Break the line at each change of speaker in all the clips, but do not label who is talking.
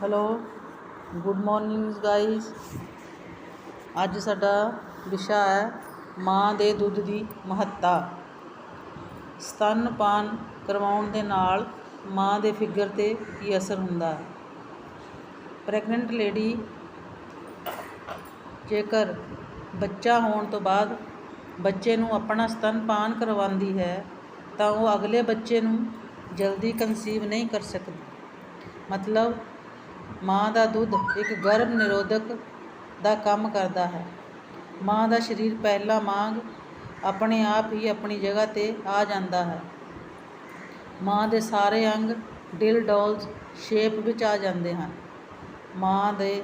Hello good morning guys. अज साडा विशा है माँ के दुध की महत्ता। स्तनपान करवाउण दे नाल माँ के फिगर ते की असर हुंदा है। प्रैगनेंट लेडी जेकर बच्चा होने तो बाद बच्चे नूं अपना स्तनपान करवाती है तो वह अगले बच्चे नूं जल्दी कंसीव नहीं कर सकती। मतलब माँ का दुध एक गर्भ निरोधक का काम करता है। माँ का शरीर पहला मांग अपने आप ही अपनी जगह ते आ जाता है। माँ के सारे अंग डिल डॉल्स शेप विच आ जाते हैं। माँ के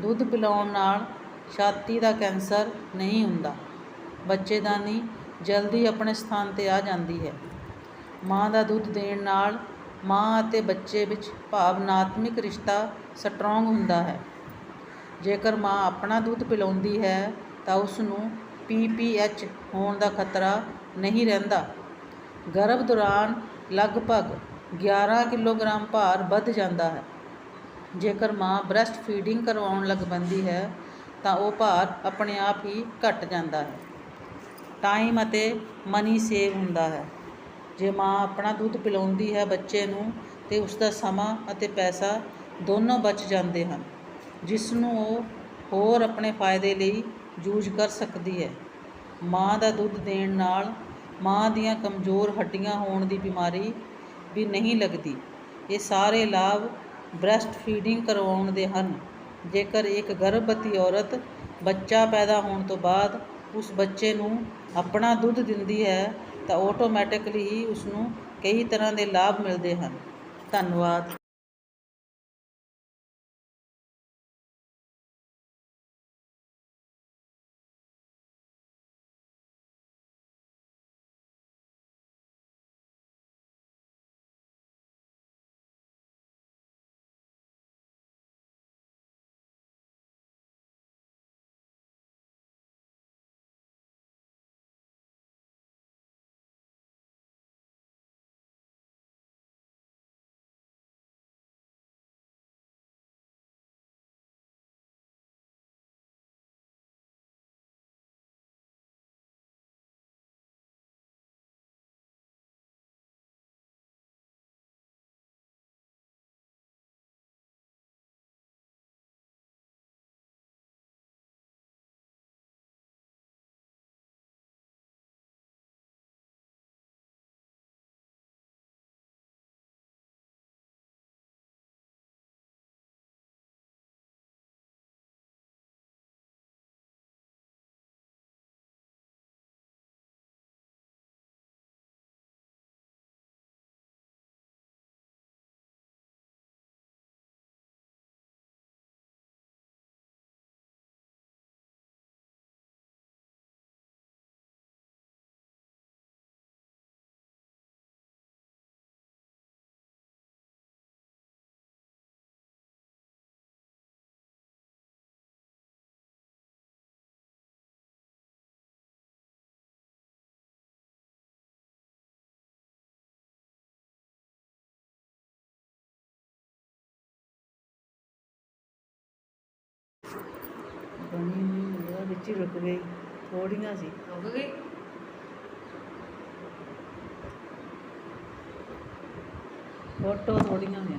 दुध पिलाउण नाल छाती का कैंसर नहीं हुंदा। बच्चेदानी जल्दी अपने स्थान ते आ जाती है। माँ का दुध देण नाल माँ अते बच्चे विच भावनात्मक रिश्ता स्ट्रोंग हुंदा है। जेकर माँ अपना दुध पिलाउंदी है तो उसनूं PPH होने का खतरा नहीं रहिंदा। गर्भ दौरान लगभग 11 किलोग्राम भार वध जाता है। जेकर माँ ब्रैसट फीडिंग करवाउण लग पैंदी है तो वह भार अपने आप ही घट जाता है। टाइम अते मनी सेव हुंदा है। जे माँ अपना दुध पिलाउंदी है बच्चे नूं ते उसका समा अते पैसा दोनों बच जाते हैं, जिसनूं वो होर अपने फायदे लई यूज कर सकती है। माँ का दुध देण नाल माँ दियां कमज़ोर हड्डियां होने की बीमारी भी नहीं लगती। ये सारे लाभ ब्रैसट फीडिंग करवाउण दे हन। जेकर एक गर्भवती औरत बच्चा पैदा होने तो बाद उस बच्चे नूं अपना दुध दिंदी है तो ऑटोमैटिकली ही उसनूं कई तरह के लाभ मिलते हैं। धन्यवाद। विच ही रुक गई, थोड़ियां सी रुक गई। फोटो थोड़ियां ने